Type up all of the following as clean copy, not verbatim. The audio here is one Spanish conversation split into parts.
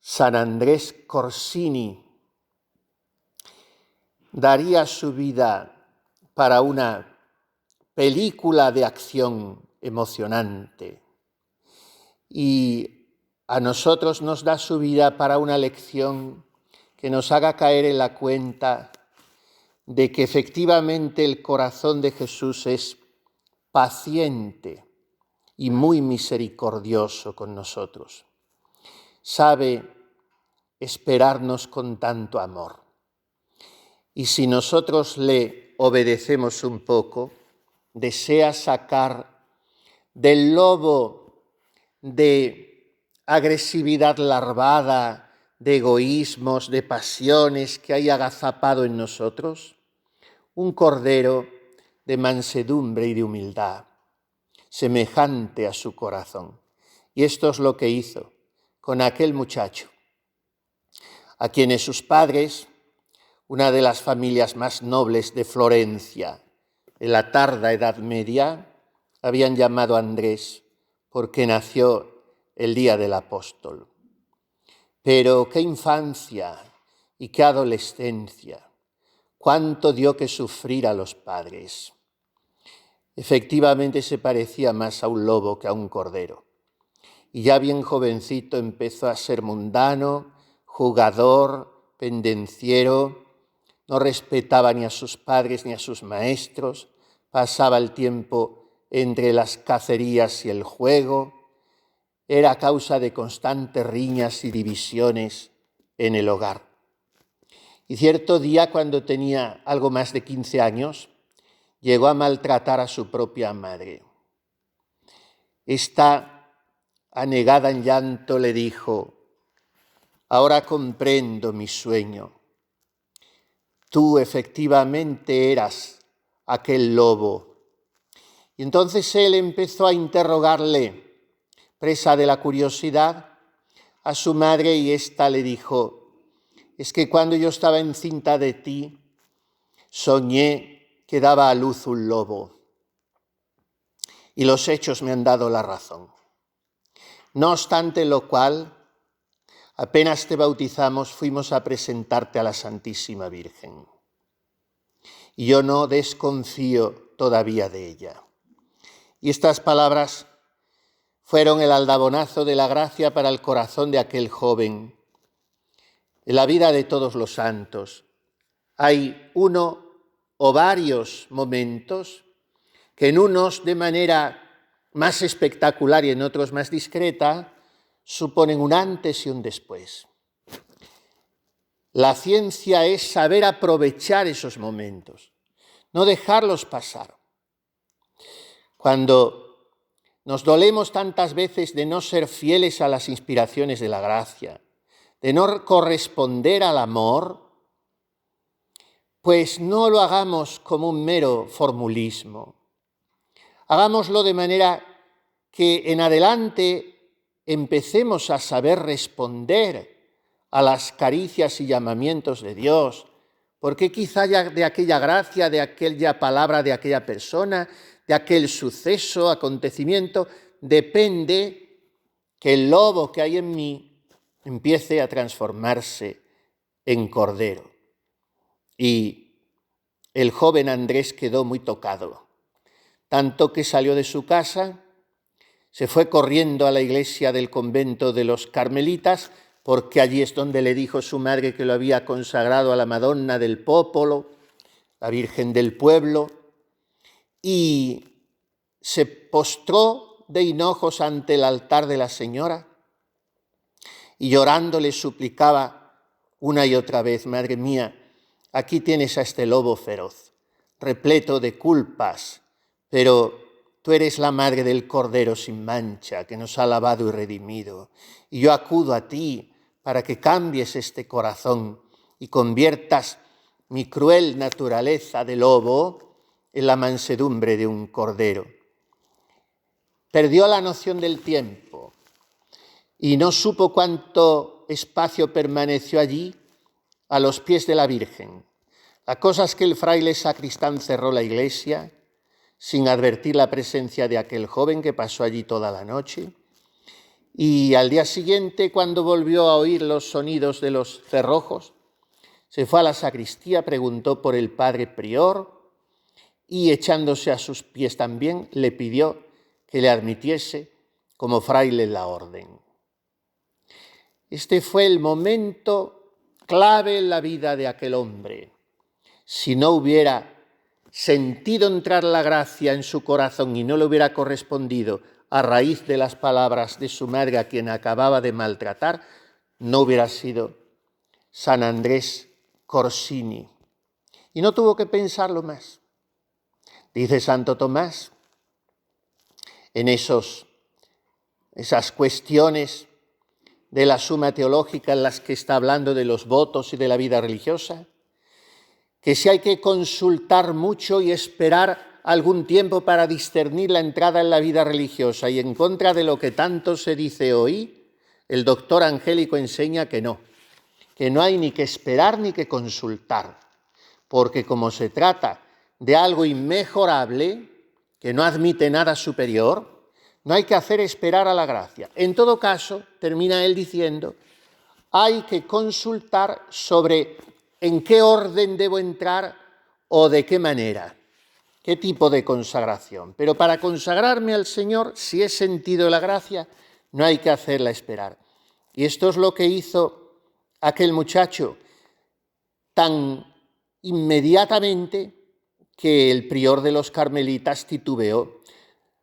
San Andrés Corsini daría su vida para una película de acción emocionante y a nosotros nos da su vida para una lección que nos haga caer en la cuenta de que efectivamente el corazón de Jesús es paciente y muy misericordioso con nosotros. Sabe esperarnos con tanto amor. Y si nosotros le obedecemos un poco, desea sacar del lobo de agresividad larvada, de egoísmos, de pasiones que hay agazapado en nosotros, un cordero de mansedumbre y de humildad, semejante a su corazón. Y esto es lo que hizo con aquel muchacho, a quienes sus padres, una de las familias más nobles de Florencia, en la tarda Edad Media, habían llamado Andrés porque nació el día del apóstol. Pero qué infancia y qué adolescencia, cuánto dio que sufrir a los padres. Efectivamente se parecía más a un lobo que a un cordero. Y ya bien jovencito empezó a ser mundano, jugador, pendenciero, no respetaba ni a sus padres ni a sus maestros, pasaba el tiempo entre las cacerías y el juego, era causa de constantes riñas y divisiones en el hogar. Y cierto día, cuando tenía algo más de 15 años, llegó a maltratar a su propia madre. Esta, anegada en llanto, le dijo: «Ahora comprendo mi sueño. Tú efectivamente eras aquel lobo». Y entonces él empezó a interrogarle, presa de la curiosidad, a su madre, y ésta le dijo: «Es que cuando yo estaba encinta de ti, soñé que daba a luz un lobo. Y los hechos me han dado la razón. No obstante lo cual, apenas te bautizamos, fuimos a presentarte a la Santísima Virgen. Y yo no desconfío todavía de ella». Y estas palabras fueron el aldabonazo de la gracia para el corazón de aquel joven. En la vida de todos los santos hay uno o varios momentos que en unos de manera más espectacular y en otros más discreta suponen un antes y un después. La ciencia es saber aprovechar esos momentos, no dejarlos pasar. Cuando nos dolemos tantas veces de no ser fieles a las inspiraciones de la gracia, de no corresponder al amor, pues no lo hagamos como un mero formulismo. Hagámoslo de manera que en adelante empecemos a saber responder a las caricias y llamamientos de Dios, porque quizá ya de aquella gracia, de aquella palabra, de aquella persona, de aquel suceso, acontecimiento, depende que el lobo que hay en mí empiece a transformarse en cordero. Y el joven Andrés quedó muy tocado, tanto que salió de su casa, se fue corriendo a la iglesia del convento de los Carmelitas, porque allí es donde le dijo su madre que lo había consagrado a la Madonna del Popolo, la Virgen del Pueblo, y se postró de hinojos ante el altar de la Señora y llorando le suplicaba una y otra vez: «Madre mía, aquí tienes a este lobo feroz, repleto de culpas, pero tú eres la madre del Cordero sin mancha, que nos ha lavado y redimido, y yo acudo a ti para que cambies este corazón y conviertas mi cruel naturaleza de lobo en la mansedumbre de un cordero». Perdió la noción del tiempo y no supo cuánto espacio permaneció allí a los pies de la Virgen. La cosa es que el fraile sacristán cerró la iglesia sin advertir la presencia de aquel joven que pasó allí toda la noche, Y al día siguiente, cuando volvió a oír los sonidos de los cerrojos, se fue a la sacristía, preguntó por el padre prior y, echándose a sus pies también, le pidió que le admitiese como fraile en la orden. Este fue el momento clave en la vida de aquel hombre. Si no hubiera sentido entrar la gracia en su corazón y no le hubiera correspondido a raíz de las palabras de su madre a quien acababa de maltratar, no hubiera sido San Andrés Corsini. Y no tuvo que pensarlo más. Dice Santo Tomás, en esas cuestiones de la Suma Teológica en las que está hablando de los votos y de la vida religiosa, que si hay que consultar mucho y esperar algún tiempo para discernir la entrada en la vida religiosa y en contra de lo que tanto se dice hoy, el doctor Angélico enseña que no hay ni que esperar ni que consultar, porque como se trata de algo inmejorable, que no admite nada superior, no hay que hacer esperar a la gracia. En todo caso, termina él diciendo, hay que consultar sobre en qué orden debo entrar o de qué manera, qué tipo de consagración. Pero para consagrarme al Señor, si he sentido la gracia, no hay que hacerla esperar. Y esto es lo que hizo aquel muchacho tan inmediatamente que el prior de los carmelitas titubeó.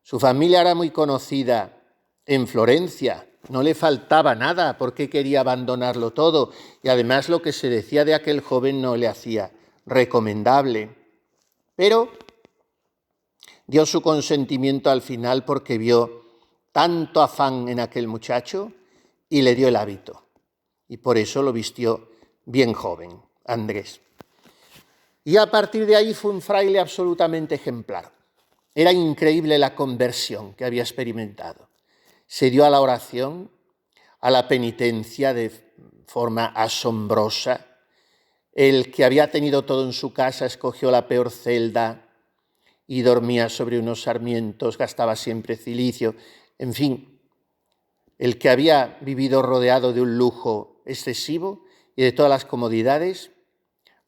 Su familia era muy conocida en Florencia, no le faltaba nada porque quería abandonarlo todo y además lo que se decía de aquel joven no le hacía recomendable. Pero dio su consentimiento al final porque vio tanto afán en aquel muchacho y le dio el hábito. Y por eso lo vistió bien joven, Andrés. Y a partir de ahí fue un fraile absolutamente ejemplar. Era increíble la conversión que había experimentado. Se dio a la oración, a la penitencia de forma asombrosa. El que había tenido todo en su casa escogió la peor celda y dormía sobre unos sarmientos, gastaba siempre cilicio. En fin, el que había vivido rodeado de un lujo excesivo y de todas las comodidades,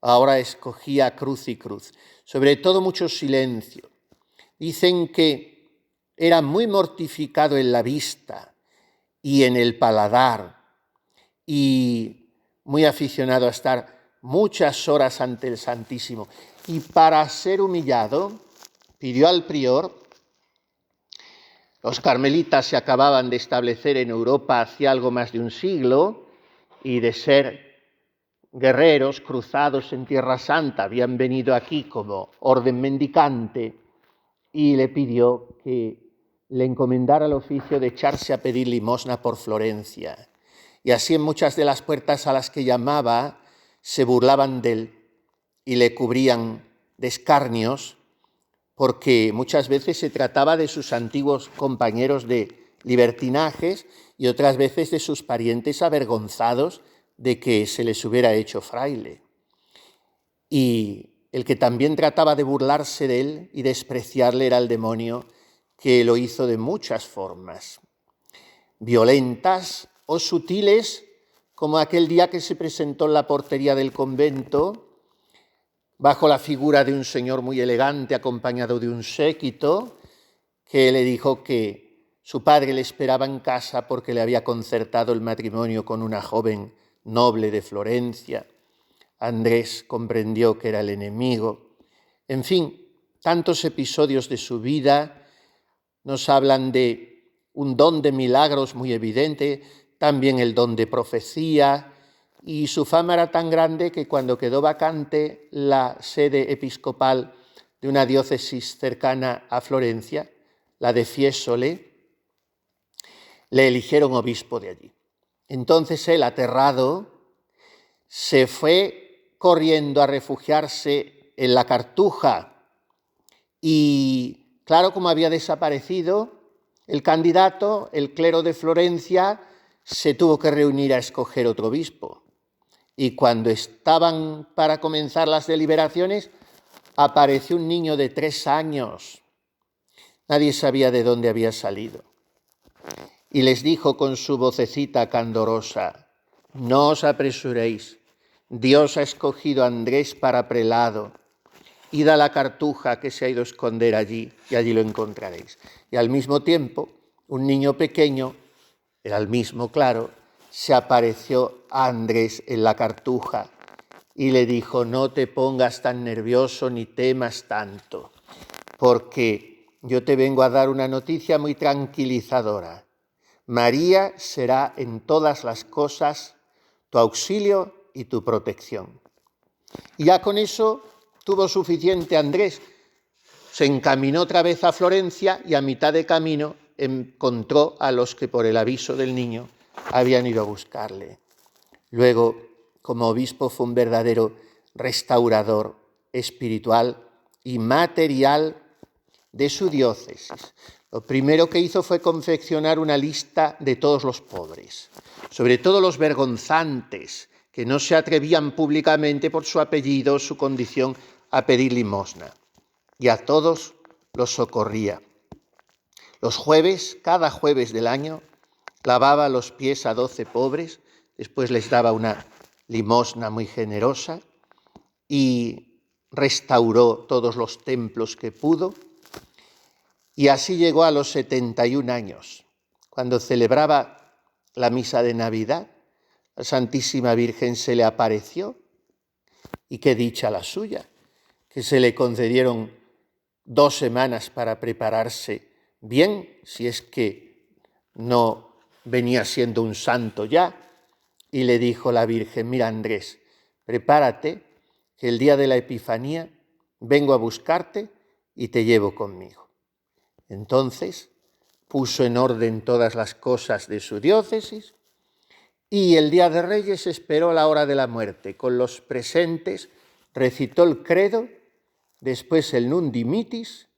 ahora escogía cruz y cruz. Sobre todo mucho silencio. Dicen que era muy mortificado en la vista y en el paladar y muy aficionado a estar muchas horas ante el Santísimo. Y para ser humillado, pidió al prior, los carmelitas se acababan de establecer en Europa hacía algo más de un siglo y de ser guerreros cruzados en Tierra Santa, habían venido aquí como orden mendicante y le pidió que le encomendara el oficio de echarse a pedir limosna por Florencia. Y así en muchas de las puertas a las que llamaba se burlaban de él y le cubrían de escarnios, porque muchas veces se trataba de sus antiguos compañeros de libertinajes y otras veces de sus parientes avergonzados de que se les hubiera hecho fraile. Y el que también trataba de burlarse de él y despreciarle era el demonio, que lo hizo de muchas formas, violentas o sutiles, como aquel día que se presentó en la portería del convento, bajo la figura de un señor muy elegante acompañado de un séquito, que le dijo que su padre le esperaba en casa porque le había concertado el matrimonio con una joven noble de Florencia. Andrés comprendió que era el enemigo. En fin, tantos episodios de su vida nos hablan de un don de milagros muy evidente, también el don de profecía, y su fama era tan grande que cuando quedó vacante la sede episcopal de una diócesis cercana a Florencia, la de Fiesole, le eligieron obispo de allí. Entonces él, aterrado, se fue corriendo a refugiarse en la Cartuja y, claro, como había desaparecido el candidato, el clero de Florencia se tuvo que reunir a escoger otro obispo. Y cuando estaban para comenzar las deliberaciones, apareció un niño de 3 años. Nadie sabía de dónde había salido. y les dijo con su vocecita candorosa: no os apresuréis, Dios ha escogido a Andrés para prelado. Id a la cartuja que se ha ido a esconder allí, y allí lo encontraréis. Y al mismo tiempo, un niño pequeño, era el mismo, claro, se apareció a Andrés en la cartuja y le dijo: no te pongas tan nervioso ni temas tanto, porque yo te vengo a dar una noticia muy tranquilizadora. María será en todas las cosas tu auxilio y tu protección. Y ya con eso tuvo suficiente Andrés. Se encaminó otra vez a Florencia y a mitad de camino encontró a los que por el aviso del niño habían ido a buscarle. Luego, como obispo, fue un verdadero restaurador espiritual y material de su diócesis. Lo primero que hizo fue confeccionar una lista de todos los pobres, sobre todo los vergonzantes, que no se atrevían públicamente por su apellido o su condición a pedir limosna, y a todos los socorría. Los jueves, cada jueves del año, lavaba los pies a 12 pobres, después les daba una limosna muy generosa y restauró todos los templos que pudo. Y así llegó a los 71 años, cuando celebraba la misa de Navidad. La Santísima Virgen se le apareció, y qué dicha la suya, que se le concedieron 2 semanas para prepararse bien, si es que no venía siendo un santo ya, y le dijo la Virgen: mira, Andrés, prepárate, que el día de la Epifanía vengo a buscarte y te llevo conmigo. Entonces puso en orden todas las cosas de su diócesis y el día de Reyes esperó la hora de la muerte. Con los presentes recitó el credo, después el Nunc Dimittis,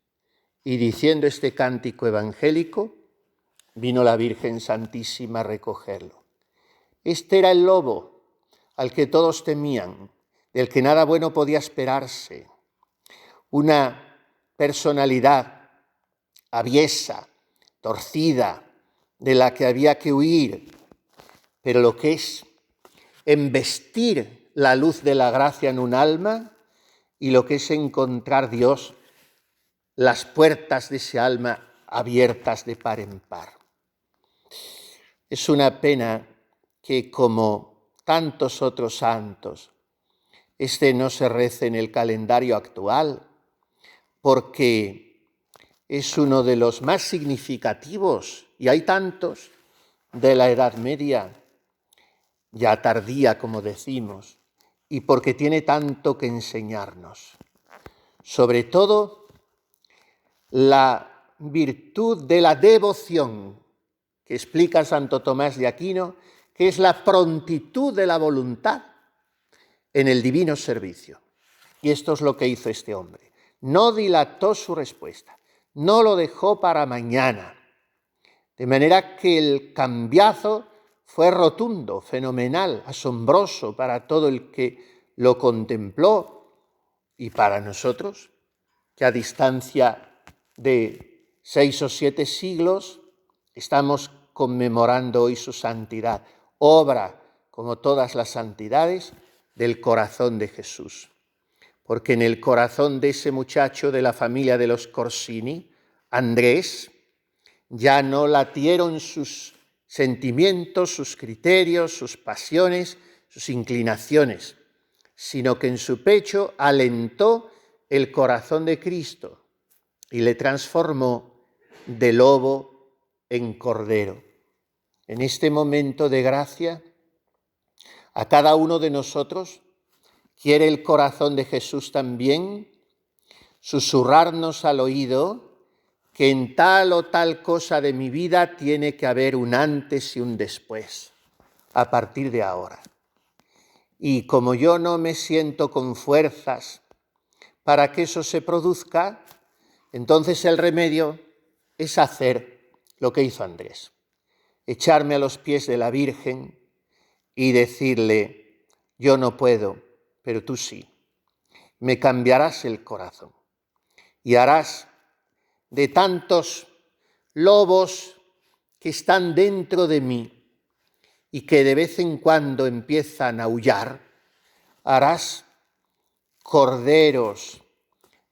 y diciendo este cántico evangélico, vino la Virgen Santísima a recogerlo. Este era el lobo al que todos temían, del que nada bueno podía esperarse. Una personalidad aviesa, torcida, de la que había que huir, pero lo que es embestir la luz de la gracia en un alma y lo que es encontrar Dios, las puertas de ese alma abiertas de par en par. Es una pena que, como tantos otros santos, este no se rece en el calendario actual, porque es uno de los más significativos, y hay tantos, de la Edad Media, ya tardía, como decimos, y porque tiene tanto que enseñarnos. Sobre todo, la virtud de la devoción, que explica Santo Tomás de Aquino, que es la prontitud de la voluntad en el divino servicio. Y esto es lo que hizo este hombre. No dilató su respuesta, no lo dejó para mañana. De manera que el cambiazo fue rotundo, fenomenal, asombroso para todo el que lo contempló y para nosotros, que a distancia de 6 o 7 siglos estamos conmemorando hoy su santidad, obra, como todas las santidades, del corazón de Jesús. Porque en el corazón de ese muchacho de la familia de los Corsini, Andrés, ya no latieron sus sentimientos, sus criterios, sus pasiones, sus inclinaciones, sino que en su pecho alentó el corazón de Cristo y le transformó de lobo en cordero. En este momento de gracia, a cada uno de nosotros quiere el corazón de Jesús también susurrarnos al oído que en tal o tal cosa de mi vida tiene que haber un antes y un después, a partir de ahora. Y como yo no me siento con fuerzas para que eso se produzca, entonces el remedio es hacer lo que hizo Andrés, echarme a los pies de la Virgen y decirle: yo no puedo, pero tú sí. Me cambiarás el corazón y harás de tantos lobos que están dentro de mí y que de vez en cuando empiezan a aullar, harás corderos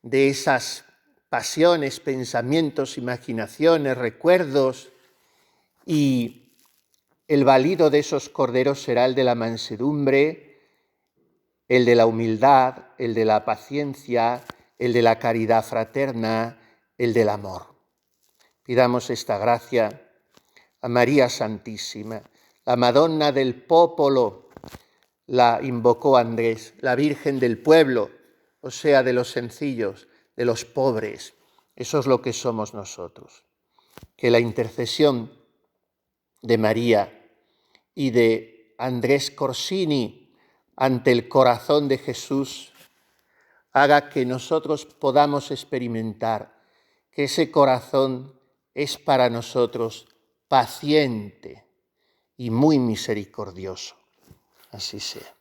de esas pasiones, pensamientos, imaginaciones, recuerdos, y el balido de esos corderos será el de la mansedumbre, el de la humildad, el de la paciencia, el de la caridad fraterna, el del amor. Pidamos esta gracia a María Santísima, la Madonna del Popolo, la invocó Andrés, la Virgen del pueblo, o sea, de los sencillos, de los pobres. Eso es lo que somos nosotros. Que la intercesión de María y de Andrés Corsini ante el corazón de Jesús haga que nosotros podamos experimentar que ese corazón es para nosotros paciente y muy misericordioso. Así sea.